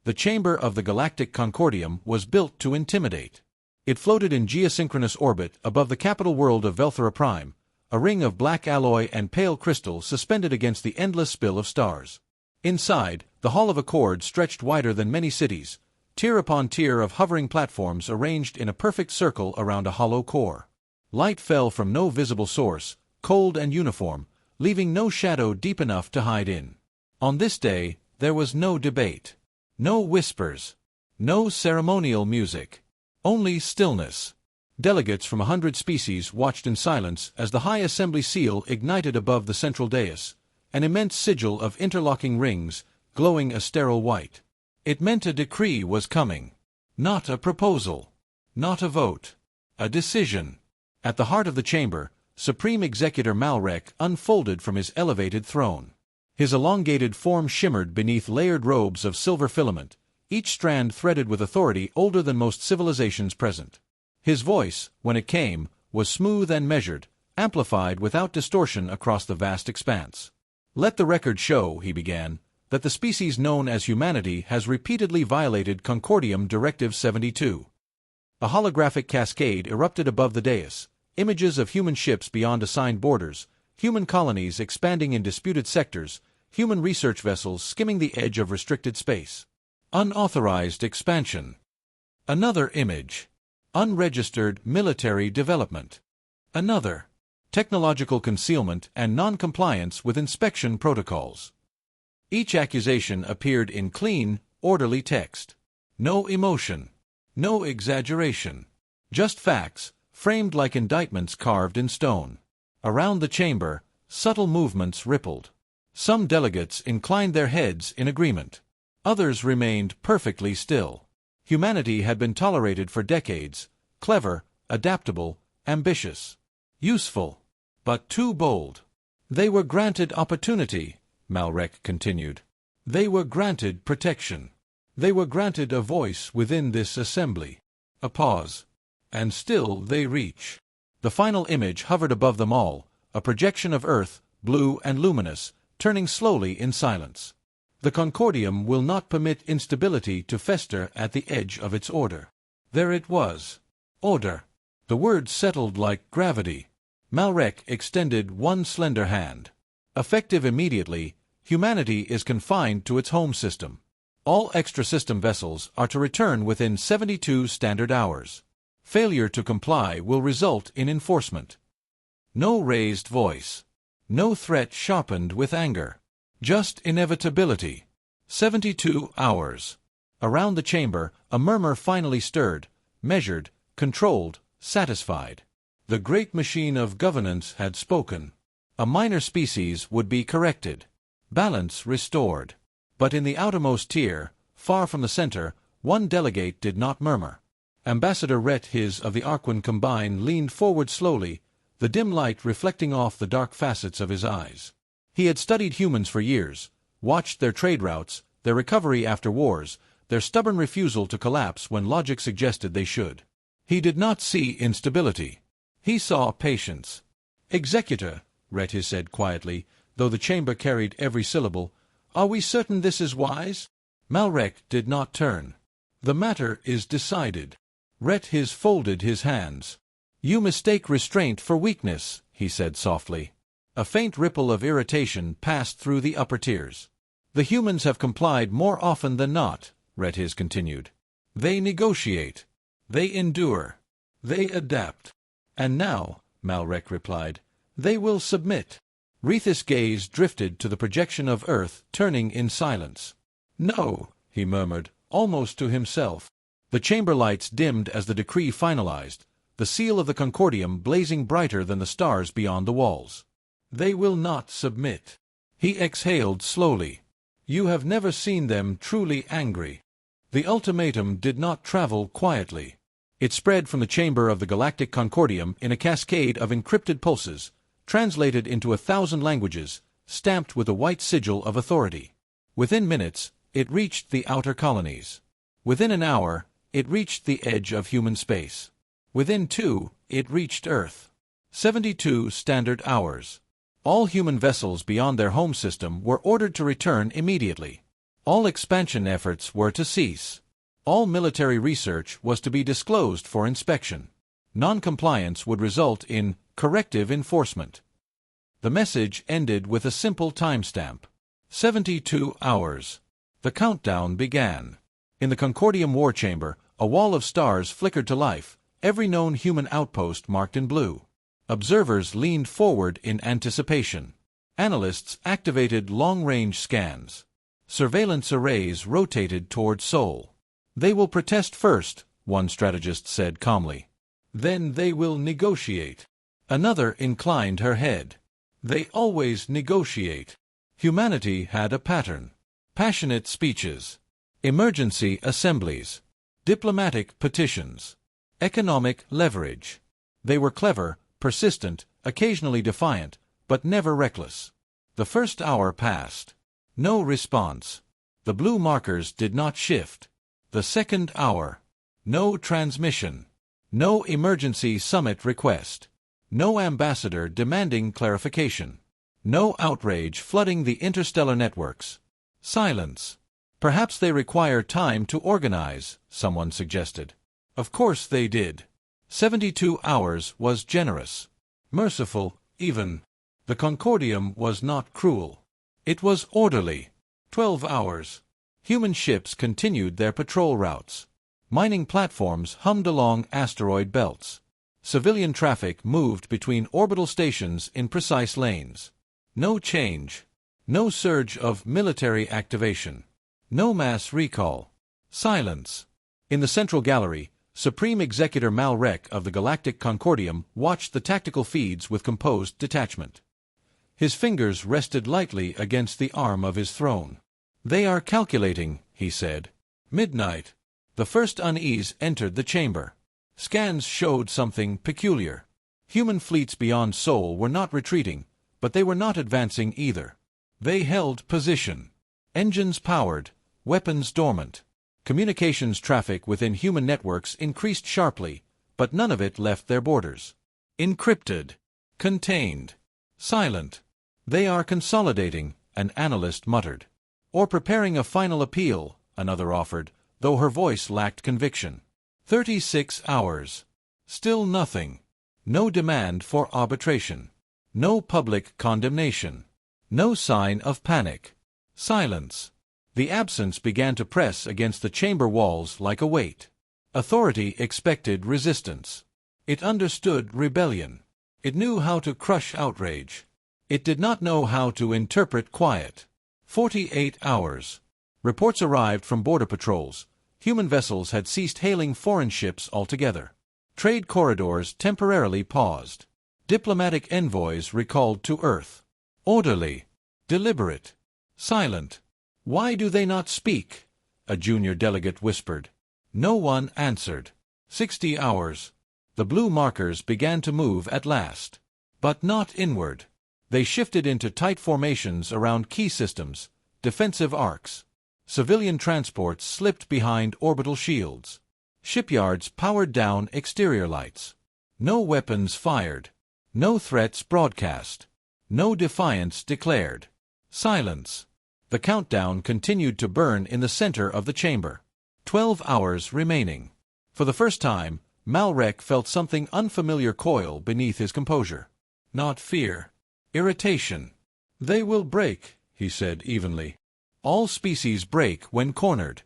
The chamber of the galactic Concordium was built to intimidate. It floated in geosynchronous orbit above the capital world of Velthera Prime, a ring of black alloy and pale crystal suspended against the endless spill of stars. Inside, the Hall of Accord stretched wider than many cities, tier upon tier of hovering platforms arranged in a perfect circle around a hollow core. Light fell from no visible source, cold and uniform, leaving no shadow deep enough to hide in. On this day, there was no debate, no whispers, no ceremonial music, only stillness. Delegates from 100 species watched in silence as the High Assembly seal ignited above the central dais, an immense sigil of interlocking rings, glowing a sterile white. It meant a decree was coming. Not a proposal. Not a vote. A decision. At the heart of the chamber, Supreme Executor Malrek unfolded from his elevated throne. His elongated form shimmered beneath layered robes of silver filament, each strand threaded with authority older than most civilizations present. His voice, when it came, was smooth and measured, amplified without distortion across the vast expanse. "Let the record show," he began, "that the species known as humanity has repeatedly violated Concordium Directive 72. A holographic cascade erupted above the dais, images of human ships beyond assigned borders, human colonies expanding in disputed sectors, human research vessels skimming the edge of restricted space. Unauthorized expansion. Another image. Unregistered military development. Another. Technological concealment and non-compliance with inspection protocols." Each accusation appeared in clean, orderly text. No emotion. No exaggeration. Just facts, framed like indictments carved in stone. Around the chamber, subtle movements rippled. Some delegates inclined their heads in agreement. Others remained perfectly still. Humanity had been tolerated for decades, clever, adaptable, ambitious, useful, but too bold. They were granted opportunity, Malrek continued. They were granted protection. They were granted a voice within this assembly. A pause. And still they reach. The final image hovered above them all, a projection of Earth, blue and luminous, turning slowly in silence. The Concordium will not permit instability to fester at the edge of its order. There it was. Order. The word settled like gravity. Malrek extended one slender hand. Effective immediately, humanity is confined to its home system. All extra-system vessels are to return within 72 standard hours. Failure to comply will result in enforcement. No raised voice. No threat sharpened with anger. Just inevitability. 72 hours. Around the chamber, a murmur finally stirred, measured, controlled, satisfied. The great machine of governance had spoken. A minor species would be corrected. Balance restored. But in the outermost tier, far from the center, one delegate did not murmur. Ambassador Rhett His of the Arquan Combine leaned forward slowly, the dim light reflecting off the dark facets of his eyes. He had studied humans for years, watched their trade routes, their recovery after wars, their stubborn refusal to collapse when logic suggested they should. He did not see instability. He saw patience. "Executor," Rhett His said quietly, though the chamber carried every syllable, "are we certain this is wise?" Malrek did not turn. "The matter is decided." Rhett His folded his hands. "You mistake restraint for weakness," he said softly. A faint ripple of irritation passed through the upper tiers. "The humans have complied more often than not," Rhett His continued. "They negotiate. They endure. They adapt. And now," Malrek replied, "they will submit." Rethis' gaze drifted to the projection of Earth, turning in silence. "No," he murmured, almost to himself. The chamber lights dimmed as the decree finalized, the seal of the Concordium blazing brighter than the stars beyond the walls. "They will not submit." He exhaled slowly. "You have never seen them truly angry." The ultimatum did not travel quietly. It spread from the chamber of the galactic Concordium in a cascade of encrypted pulses, translated into 1,000 languages, stamped with a white sigil of authority. Within minutes, it reached the outer colonies. Within an hour, it reached the edge of human space. Within 2, it reached Earth. 72 standard hours. All human vessels beyond their home system were ordered to return immediately. All expansion efforts were to cease. All military research was to be disclosed for inspection. Non-compliance would result in corrective enforcement. The message ended with a simple timestamp. 72 hours. The countdown began. In the Concordium war chamber, a wall of stars flickered to life, every known human outpost marked in blue. Observers leaned forward in anticipation. Analysts activated long-range scans. Surveillance arrays rotated toward Sol. "They will protest first," one strategist said calmly. "Then they will negotiate." Another inclined her head. "They always negotiate." Humanity had a pattern. Passionate speeches. Emergency assemblies. Diplomatic petitions. Economic leverage. They were clever, persistent, occasionally defiant, but never reckless. The first hour passed. No response. The blue markers did not shift. The second hour. No transmission. No emergency summit request. No ambassador demanding clarification. No outrage flooding the interstellar networks. Silence. "Perhaps they require time to organize," someone suggested. Of course they did. 72 hours was generous. Merciful, even. The Concordium was not cruel. It was orderly. 12 hours. Human ships continued their patrol routes. Mining platforms hummed along asteroid belts. Civilian traffic moved between orbital stations in precise lanes. No change. No surge of military activation. No mass recall. Silence. In the central gallery, Supreme Executor Malrek of the Galactic Concordium watched the tactical feeds with composed detachment. His fingers rested lightly against the arm of his throne. "They are calculating," he said. Midnight. The first unease entered the chamber. Scans showed something peculiar. Human fleets beyond Sol were not retreating, but they were not advancing either. They held position. Engines powered, weapons dormant. Communications traffic within human networks increased sharply, but none of it left their borders. Encrypted. Contained. Silent. "They are consolidating," an analyst muttered. "Or preparing a final appeal," another offered, though her voice lacked conviction. 36 hours. Still nothing. No demand for arbitration. No public condemnation. No sign of panic. Silence. The absence began to press against the chamber walls like a weight. Authority expected resistance. It understood rebellion. It knew how to crush outrage. It did not know how to interpret quiet. 48 hours. Reports arrived from border patrols. Human vessels had ceased hailing foreign ships altogether. Trade corridors temporarily paused. Diplomatic envoys recalled to Earth. Orderly. Deliberate. Silent. "Why do they not speak?" a junior delegate whispered. No one answered. 60 hours. The blue markers began to move at last. But not inward. They shifted into tight formations around key systems, defensive arcs. Civilian transports slipped behind orbital shields. Shipyards powered down exterior lights. No weapons fired. No threats broadcast. No defiance declared. Silence. The countdown continued to burn in the center of the chamber. 12 hours remaining. For the first time, Malrek felt something unfamiliar coil beneath his composure. Not fear. Irritation. "They will break," he said evenly. "All species break when cornered."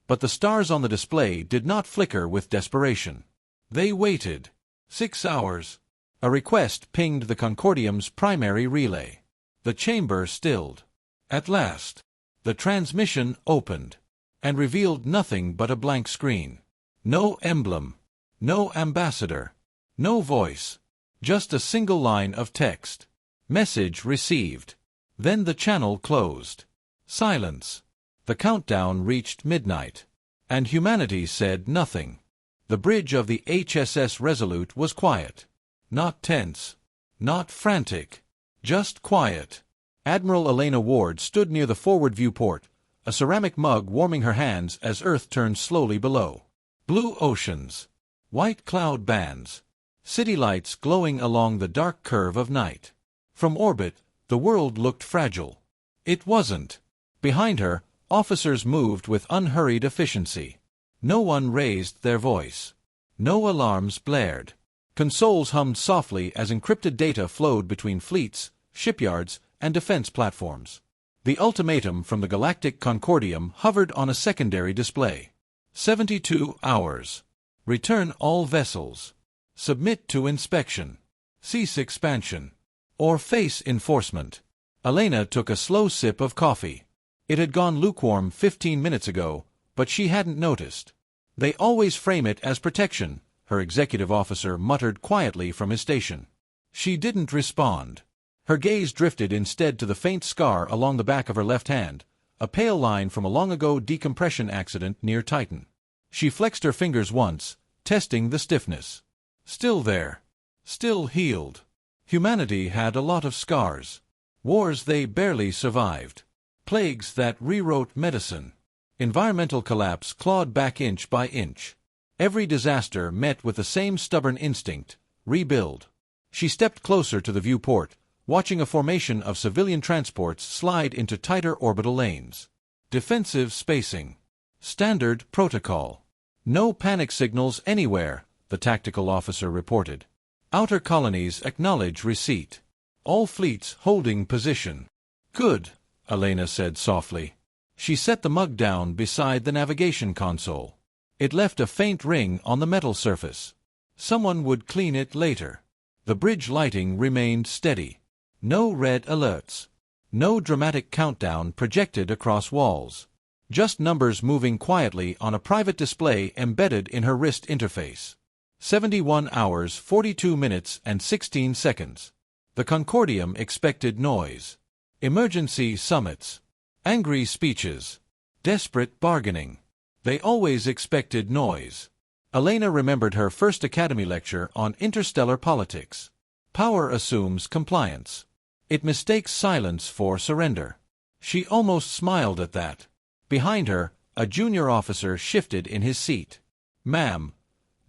But the stars on the display did not flicker with desperation. They waited. 6 hours. A request pinged the Concordium's primary relay. The chamber stilled. At last, the transmission opened, and revealed nothing but a blank screen. No emblem. No ambassador. No voice. Just a single line of text. Message received. Then the channel closed. Silence. The countdown reached midnight. And humanity said nothing. The bridge of the HSS Resolute was quiet. Not tense. Not frantic. Just quiet. Admiral Elena Ward stood near the forward viewport, a ceramic mug warming her hands as Earth turned slowly below. Blue oceans. White cloud bands. City lights glowing along the dark curve of night. From orbit, the world looked fragile. It wasn't. Behind her, Officers moved with unhurried efficiency. No one raised their voice. No alarms blared. Consoles hummed softly as encrypted data flowed between fleets, shipyards, and defense platforms. The ultimatum from the Galactic Concordium hovered on a secondary display. 72 hours. Return all vessels. Submit to inspection. Cease expansion. Or face enforcement. Elena took a slow sip of coffee. It had gone lukewarm 15 minutes ago, but she hadn't noticed. They always frame it as protection, her executive officer muttered quietly from his station. She didn't respond. Her gaze drifted instead to the faint scar along the back of her left hand, a pale line from a long-ago decompression accident near Titan. She flexed her fingers once, testing the stiffness. Still there. Still healed. Humanity had a lot of scars. Wars they barely survived. Plagues that rewrote medicine. Environmental collapse clawed back inch by inch. Every disaster met with the same stubborn instinct: rebuild. She stepped closer to the viewport, watching a formation of civilian transports slide into tighter orbital lanes. Defensive spacing. Standard protocol. No panic signals anywhere, the tactical officer reported. Outer colonies acknowledge receipt. All fleets holding position. Good, Elena said softly. She set the mug down beside the navigation console. It left a faint ring on the metal surface. Someone would clean it later. The bridge lighting remained steady. No red alerts. No dramatic countdown projected across walls. Just numbers moving quietly on a private display embedded in her wrist interface. 71 hours, 42 minutes, and 16 seconds. The Concordium expected noise. Emergency summits. Angry speeches. Desperate bargaining. They always expected noise. Elena remembered her first Academy lecture on interstellar politics. Power assumes compliance. It mistakes silence for surrender. She almost smiled at that. Behind her, a junior officer shifted in his seat. "Ma'am,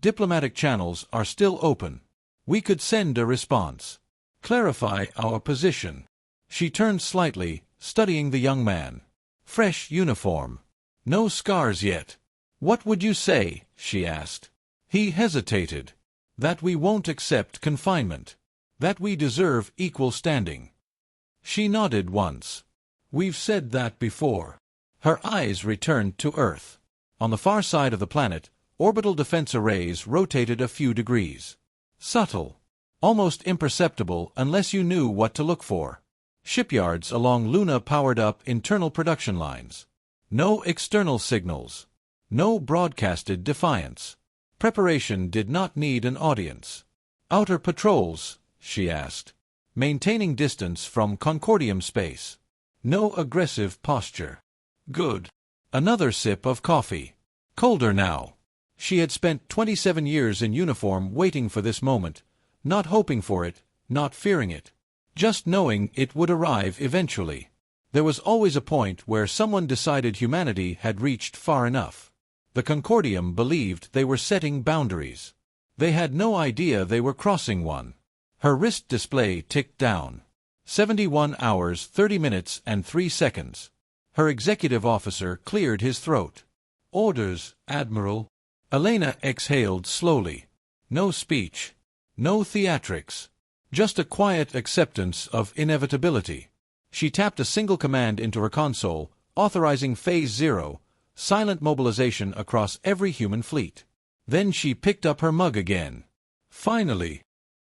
diplomatic channels are still open. We could send a response. Clarify our position." She turned slightly, studying the young man. Fresh uniform. No scars yet. "What would you say?" she asked. He hesitated. "That we won't accept confinement. That we deserve equal standing." She nodded once. "We've said that before." Her eyes returned to Earth. On the far side of the planet, orbital defense arrays rotated a few degrees. Subtle. Almost imperceptible unless you knew what to look for. Shipyards along Luna powered up internal production lines. No external signals. No broadcasted defiance. Preparation did not need an audience. "Outer patrols?" she asked. "Maintaining distance from Concordium space. No aggressive posture." Good. Another sip of coffee. Colder now. She had spent 27 years in uniform waiting for this moment, not hoping for it, not fearing it. Just knowing it would arrive eventually. There was always a point where someone decided humanity had reached far enough. The Concordium believed they were setting boundaries. They had no idea they were crossing one. Her wrist display ticked down. 71 hours, 30 minutes, and 3 seconds. Her executive officer cleared his throat. "Orders, Admiral." Elena exhaled slowly. No speech. No theatrics. Just a quiet acceptance of inevitability. She tapped a single command into her console, authorizing Phase 0, silent mobilization across every human fleet. Then she picked up her mug again. Finally.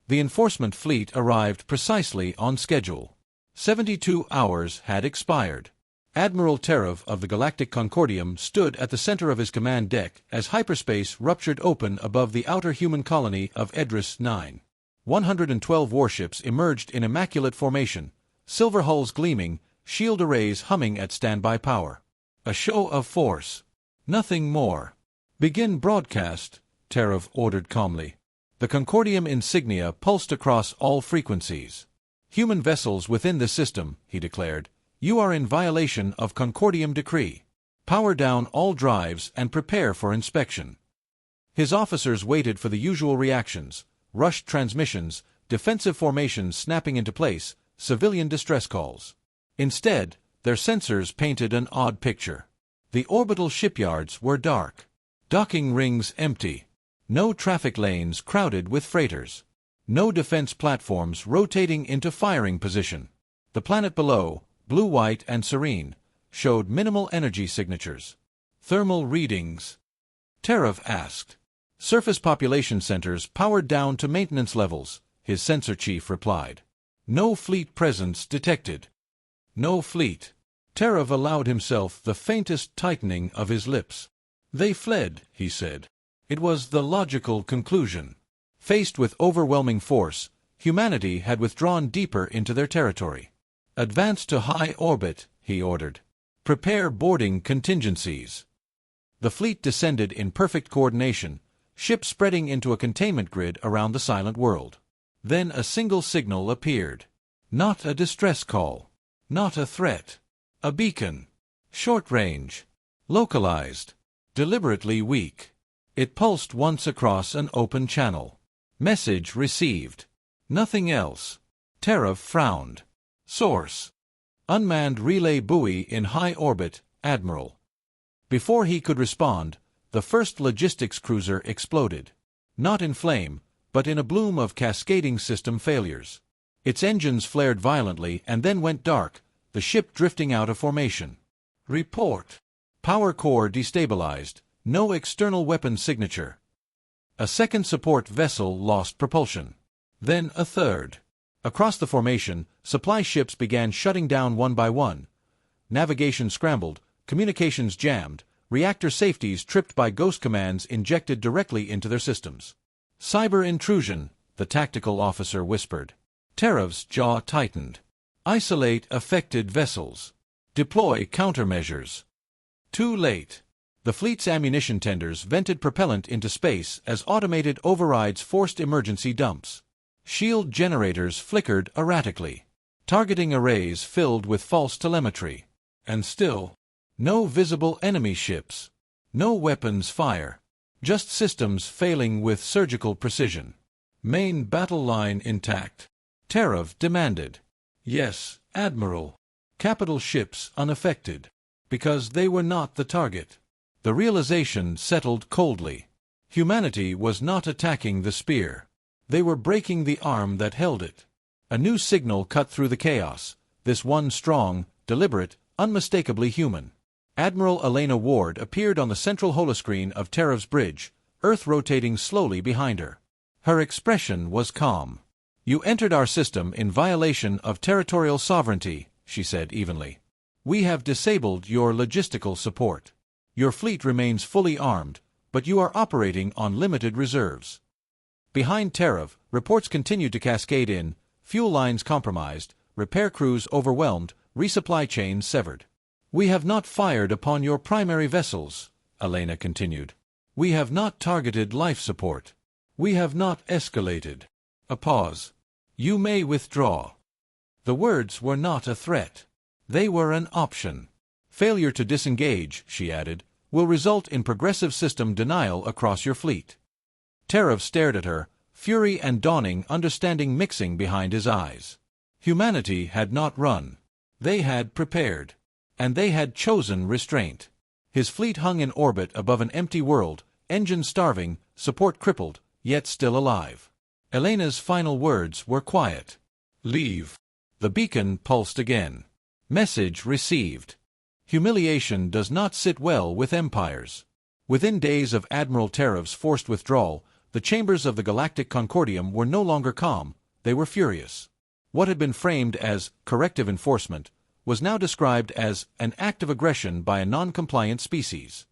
The enforcement fleet arrived precisely on schedule. 72 hours had expired. Admiral Terov of the Galactic Concordium stood at the center of his command deck as hyperspace ruptured open above the outer human colony of Edris 9. 112 warships emerged in immaculate formation, silver hulls gleaming, shield arrays humming at standby power. A show of force. Nothing more. "Begin broadcast," Terov ordered calmly. The Concordium insignia pulsed across all frequencies. "Human vessels within the system," he declared, "you are in violation of Concordium decree. Power down all drives and prepare for inspection." His officers waited for the usual reactions: rushed transmissions, defensive formations snapping into place, civilian distress calls. Instead, Their sensors painted an odd picture. The orbital shipyards were dark. Docking rings empty. No traffic lanes crowded with freighters. No defense platforms rotating into firing position. The planet below, blue-white and serene, showed minimal energy signatures. Thermal readings? Terav asked. Surface population centers powered down to maintenance levels, his sensor chief replied. No fleet presence detected. No fleet. Terav allowed himself the faintest tightening of his lips. They fled, he said. It was the logical conclusion. Faced with overwhelming force, humanity had withdrawn deeper into their territory. Advance to high orbit, he ordered. Prepare boarding contingencies. The fleet descended in perfect coordination, ships spreading into a containment grid around the silent world. Then a single signal appeared. Not a distress call. Not a threat. A beacon. Short range. Localized. Deliberately weak. It pulsed once across an open channel. Message received. Nothing else. Terav frowned. Source. Unmanned relay buoy in high orbit, Admiral. Before he could respond, the first logistics cruiser exploded. Not in flame, but in a bloom of cascading system failures. Its engines flared violently and then went dark, the ship drifting out of formation. Report. Power core destabilized, no external weapon signature. A second support vessel lost propulsion. Then a third. Across the formation, supply ships began shutting down one by one. Navigation scrambled, communications jammed, reactor safeties tripped by ghost commands injected directly into their systems. Cyber intrusion, the tactical officer whispered. Terav's jaw tightened. Isolate affected vessels. Deploy countermeasures. Too late. The fleet's ammunition tenders vented propellant into space as automated overrides forced emergency dumps. Shield generators flickered erratically. Targeting arrays filled with false telemetry. And still, no visible enemy ships. No weapons fire. Just systems failing with surgical precision. Main battle line intact. Terav demanded. Yes, Admiral. Capital ships unaffected. Because they were not the target. The realization settled coldly. Humanity was not attacking the spear. They were breaking the arm that held it. A new signal cut through the chaos, this one strong, deliberate, unmistakably human. Admiral Elena Ward appeared on the central holoscreen of Terav's bridge, Earth rotating slowly behind her. Her expression was calm. You entered our system in violation of territorial sovereignty, she said evenly. We have disabled your logistical support. Your fleet remains fully armed, but you are operating on limited reserves. Behind Terav, reports continued to cascade in, fuel lines compromised, repair crews overwhelmed, resupply chains severed. We have not fired upon your primary vessels, Elena continued. We have not targeted life support. We have not escalated. A pause. You may withdraw. The words were not a threat. They were an option. Failure to disengage, she added, will result in progressive system denial across your fleet. Terav stared at her, fury and dawning understanding mixing behind his eyes. Humanity had not run. They had prepared. And they had chosen restraint. His fleet hung in orbit above an empty world, engines starving, support crippled, yet still alive. Elena's final words were quiet. Leave. The beacon pulsed again. Message received. Humiliation does not sit well with empires. Within days of Admiral Terav's forced withdrawal, the chambers of the Galactic Concordium were no longer calm, they were furious. What had been framed as corrective enforcement was now described as an act of aggression by a non-compliant species.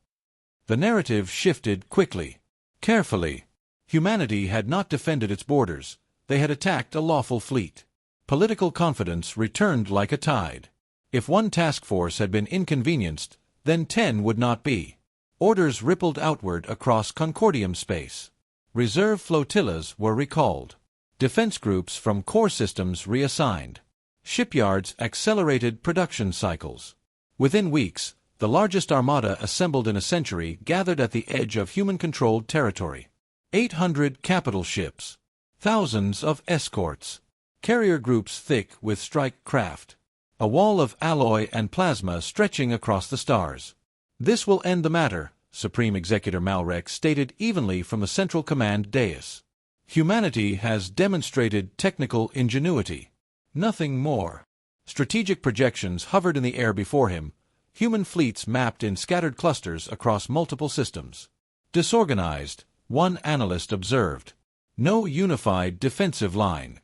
The narrative shifted quickly, carefully. Humanity had not defended its borders, they had attacked a lawful fleet. Political confidence returned like a tide. If one task force had been inconvenienced, then 10 would not be. Orders rippled outward across Concordium space. Reserve flotillas were recalled. Defense groups from core systems reassigned. Shipyards accelerated production cycles. Within weeks, the largest armada assembled in a century gathered at the edge of human-controlled territory. 800 capital ships. Thousands of escorts. Carrier groups thick with strike craft. a wall of alloy and plasma stretching across the stars. "This will end the matter," Supreme Executor Malrek stated evenly from the Central Command dais. "Humanity has demonstrated technical ingenuity. Nothing more." Strategic projections hovered in the air before him, human fleets mapped in scattered clusters across multiple systems. "Disorganized," one analyst observed. "No unified defensive line."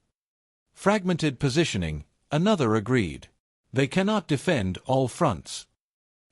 "Fragmented positioning," another agreed. "They cannot defend all fronts."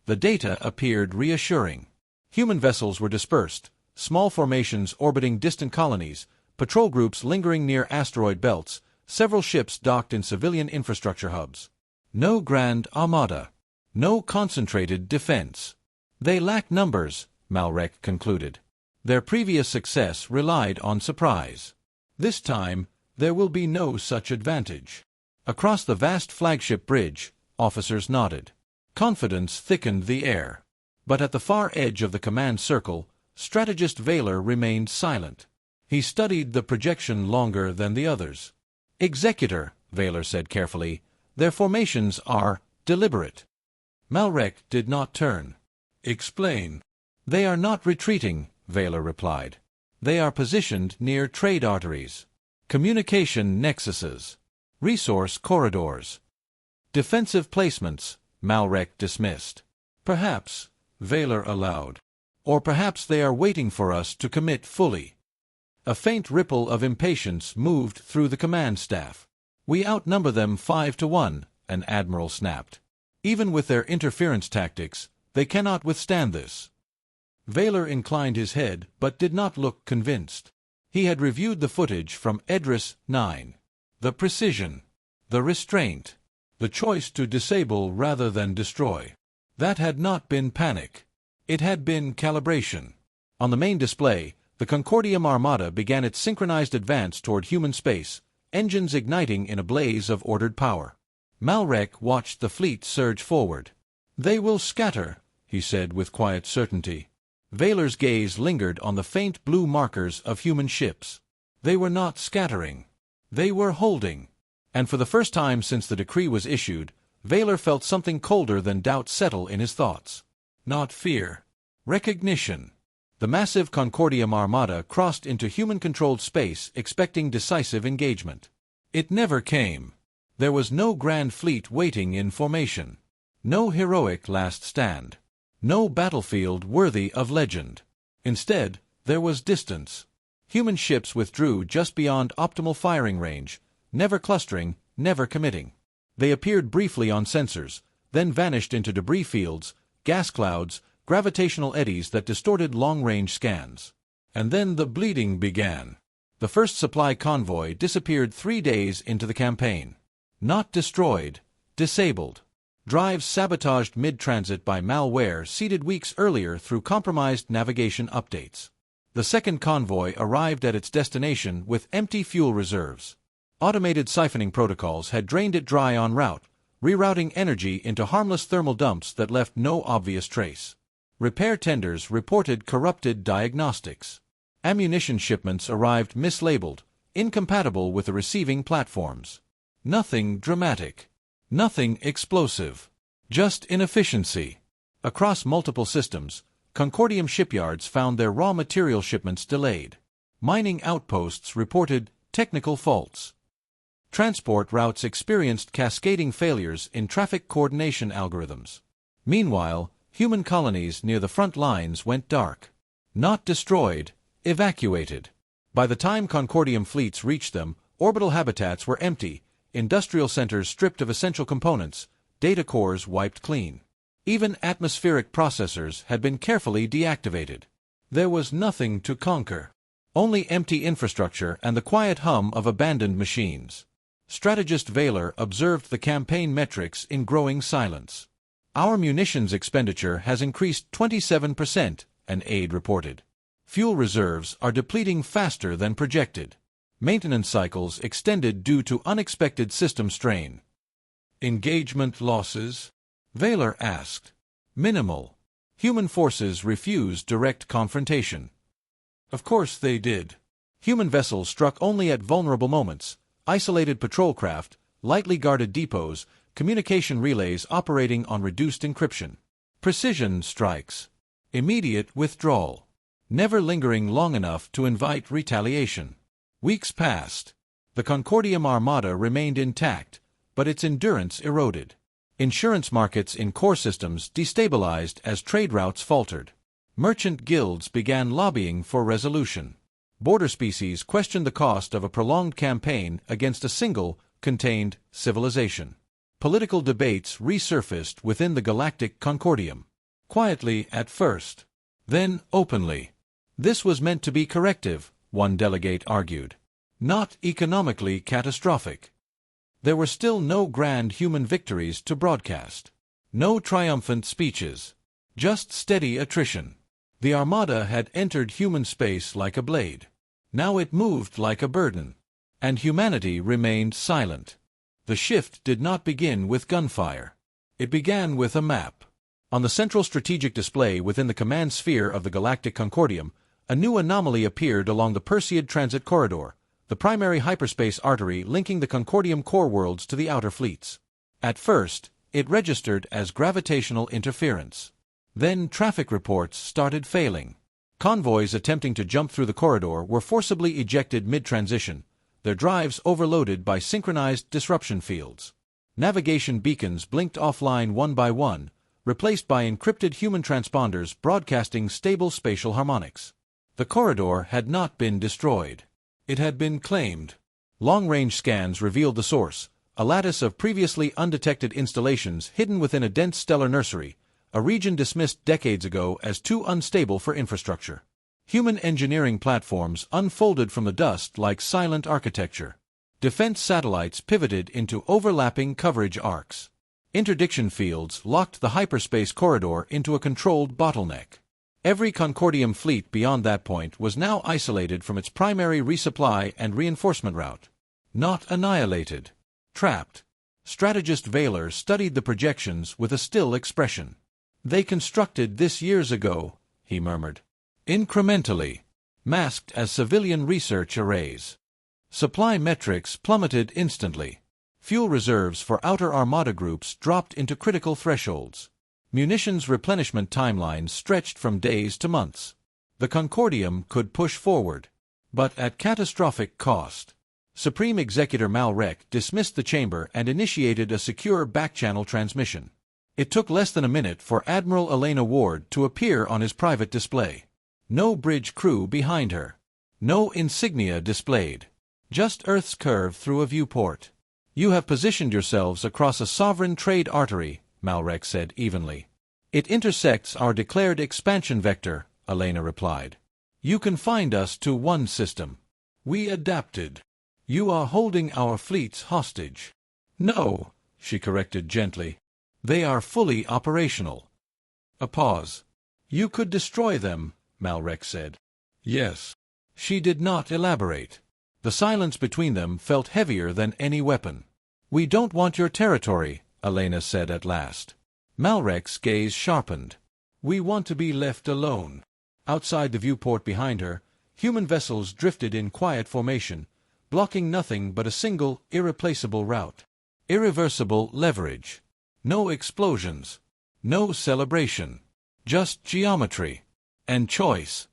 The data appeared reassuring. Human vessels were dispersed, small formations orbiting distant colonies, patrol groups lingering near asteroid belts, several ships docked in civilian infrastructure hubs. No grand armada. No concentrated defense. "They lack numbers," Malrek concluded. "Their previous success relied on surprise. This time, there will be no such advantage." Across the vast flagship bridge, officers nodded. Confidence thickened the air. But at the far edge of the command circle, strategist Vaylor remained silent. He studied the projection longer than the others. "Executor," Vaylor said carefully, "their formations are deliberate." Malrek did not turn. "Explain." "They are not retreating," Vaylor replied. "They are positioned near trade arteries, communication nexuses, resource corridors. Defensive placements," Malrek dismissed. "Perhaps," Vaylor allowed. "Or perhaps they are waiting for us to commit fully." A faint ripple of impatience moved through the command staff. "We outnumber them 5-1, an admiral snapped. "Even with their interference tactics, they cannot withstand this." Vaylor inclined his head but did not look convinced. He had reviewed the footage from Edris 9. The precision, the restraint, the choice to disable rather than destroy. That had not been panic. It had been calibration. On the main display, the Concordium Armada began its synchronized advance toward human space, engines igniting in a blaze of ordered power. Malrek watched the fleet surge forward. "They will scatter," he said with quiet certainty. Vaylor's gaze lingered on the faint blue markers of human ships. They were not scattering. They were holding. And for the first time since the decree was issued, Vaylor felt something colder than doubt settle in his thoughts. Not fear. Recognition. The massive Concordium Armada crossed into human-controlled space expecting decisive engagement. It never came. There was no grand fleet waiting in formation. No heroic last stand. No battlefield worthy of legend. Instead, there was distance. Human ships withdrew just beyond optimal firing range, never clustering, never committing. They appeared briefly on sensors, then vanished into debris fields, gas clouds, gravitational eddies that distorted long-range scans. And then the bleeding began. The first supply convoy disappeared 3 days into the campaign. Not destroyed, disabled. Drives sabotaged mid-transit by malware seeded weeks earlier through compromised navigation updates. The second convoy arrived at its destination with empty fuel reserves. Automated siphoning protocols had drained it dry en route, rerouting energy into harmless thermal dumps that left no obvious trace. Repair tenders reported corrupted diagnostics. Ammunition shipments arrived mislabeled, incompatible with the receiving platforms. Nothing dramatic. Nothing explosive. Just inefficiency. Across multiple systems, Concordium shipyards found their raw material shipments delayed. Mining outposts reported technical faults. Transport routes experienced cascading failures in traffic coordination algorithms. Meanwhile, human colonies near the front lines went dark. Not destroyed, evacuated. By the time Concordium fleets reached them, orbital habitats were empty, industrial centers stripped of essential components, data cores wiped clean. Even atmospheric processors had been carefully deactivated. There was nothing to conquer. Only empty infrastructure and the quiet hum of abandoned machines. Strategist Vaylor observed the campaign metrics in growing silence. "Our munitions expenditure has increased 27%, an aide reported. Fuel reserves are depleting faster than projected. Maintenance cycles extended due to unexpected system strain." "Engagement losses?" Vaylor asked. "Minimal. Human forces refused direct confrontation." "Of course they did." Human vessels struck only at vulnerable moments, isolated patrol craft, lightly guarded depots, communication relays operating on reduced encryption, precision strikes, immediate withdrawal, never lingering long enough to invite retaliation. Weeks passed. The Concordium Armada remained intact, but its endurance eroded. Insurance markets in core systems destabilized as trade routes faltered. Merchant guilds began lobbying for resolution. Border species questioned the cost of a prolonged campaign against a single, contained civilization. Political debates resurfaced within the Galactic Concordium. Quietly at first, then openly. This was meant to be corrective, one delegate argued. Not economically catastrophic. There were still no grand human victories to broadcast. No triumphant speeches. Just steady attrition. The Armada had entered human space like a blade. Now it moved like a burden. And humanity remained silent. The shift did not begin with gunfire. It began with a map. On the central strategic display within the command sphere of the Galactic Concordium, a new anomaly appeared along the Perseid Transit Corridor, the primary hyperspace artery linking the Concordium core worlds to the outer fleets. At first, it registered as gravitational interference. Then traffic reports started failing. Convoys attempting to jump through the corridor were forcibly ejected mid-transition, their drives overloaded by synchronized disruption fields. Navigation beacons blinked offline one by one, replaced by encrypted human transponders broadcasting stable spatial harmonics. The corridor had not been destroyed. It had been claimed. Long-range scans revealed the source, a lattice of previously undetected installations hidden within a dense stellar nursery, a region dismissed decades ago as too unstable for infrastructure. Human engineering platforms unfolded from the dust like silent architecture. Defense satellites pivoted into overlapping coverage arcs. Interdiction fields locked the hyperspace corridor into a controlled bottleneck. Every Concordium fleet beyond that point was now isolated from its primary resupply and reinforcement route. Not annihilated. Trapped. Strategist Vaylor studied the projections with a still expression. "They constructed this years ago," he murmured. "Incrementally. Masked as civilian research arrays." Supply metrics plummeted instantly. Fuel reserves for outer Armada groups dropped into critical thresholds. Munitions replenishment timelines stretched from days to months. The Concordium could push forward, but at catastrophic cost. Supreme Executor Malrec dismissed the chamber and initiated a secure back-channel transmission. It took less than a minute for Admiral Elena Ward to appear on his private display. No bridge crew behind her. No insignia displayed. Just Earth's curve through a viewport. "You have positioned yourselves across a sovereign trade artery," Malrec said evenly. "It intersects our declared expansion vector," Elena replied. "You confined us to one system. We adapted. You are holding our fleets hostage." "No," she corrected gently. "They are fully operational." A pause. "You could destroy them," Malrec said. "Yes." She did not elaborate. The silence between them felt heavier than any weapon. "We don't want your territory," Elena said at last. Malrec's gaze sharpened. "We want to be left alone." Outside the viewport behind her, human vessels drifted in quiet formation, blocking nothing but a single, irreplaceable route. Irreversible leverage. No explosions. No celebration. Just geometry. And choice.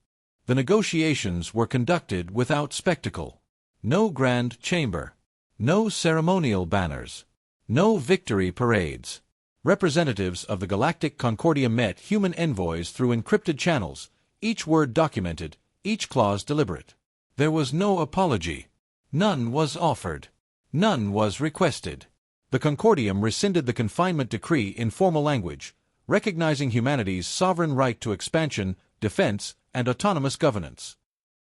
The negotiations were conducted without spectacle. No grand chamber. No ceremonial banners. No victory parades. Representatives of the Galactic Concordium met human envoys through encrypted channels, each word documented, each clause deliberate. There was no apology. None was offered. None was requested. The Concordium rescinded the confinement decree in formal language, recognizing humanity's sovereign right to expansion, defense, and autonomous governance.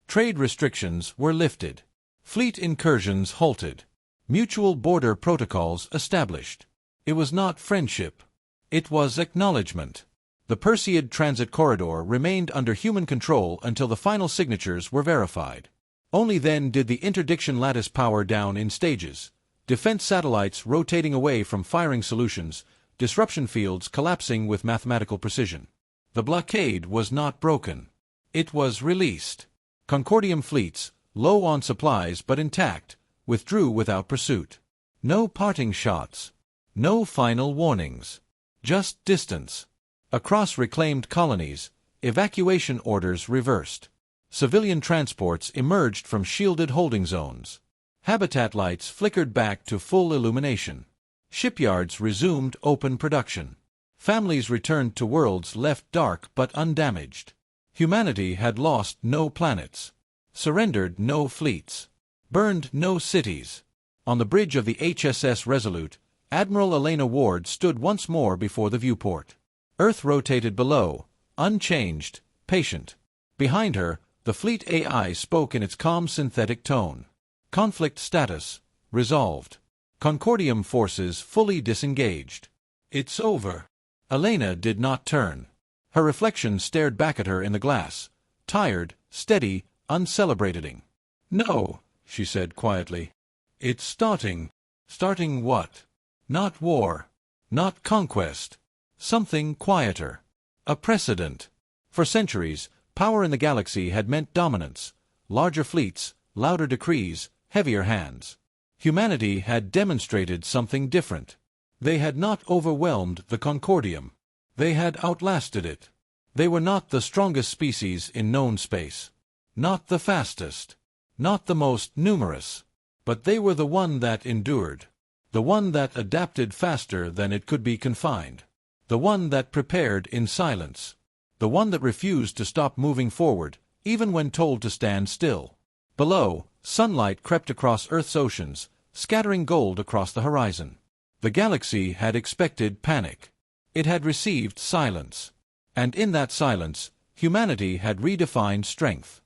Trade restrictions were lifted. Fleet incursions halted. Mutual border protocols established. It was not friendship. It was acknowledgement. The Perseid Transit Corridor remained under human control until the final signatures were verified. Only then did the interdiction lattice power down in stages, defense satellites rotating away from firing solutions, disruption fields collapsing with mathematical precision. The blockade was not broken. It was released. Concordium fleets, low on supplies but intact, withdrew without pursuit. No parting shots. No final warnings. Just distance. Across reclaimed colonies, evacuation orders reversed. Civilian transports emerged from shielded holding zones. Habitat lights flickered back to full illumination. Shipyards resumed open production. Families returned to worlds left dark but undamaged. Humanity had lost no planets, surrendered no fleets, burned no cities. On the bridge of the HSS Resolute, Admiral Elena Ward stood once more before the viewport. Earth rotated below, unchanged, patient. Behind her, the fleet AI spoke in its calm synthetic tone. Conflict status, resolved. Concordium forces fully disengaged. It's over. Elena did not turn. Her reflection stared back at her in the glass, tired, steady, uncelebrating. No, she said quietly. It's starting. Starting what? Not war. Not conquest. Something quieter. A precedent. For centuries, power in the galaxy had meant dominance. Larger fleets, louder decrees, heavier hands. Humanity had demonstrated something different. They had not overwhelmed the Concordium. They had outlasted it. They were not the strongest species in known space. Not the fastest. Not the most numerous. But they were the one that endured. The one that adapted faster than it could be confined. The one that prepared in silence. The one that refused to stop moving forward, even when told to stand still. Below, sunlight crept across Earth's oceans, scattering gold across the horizon. The galaxy had expected panic. It had received silence. And in that silence, humanity had redefined strength.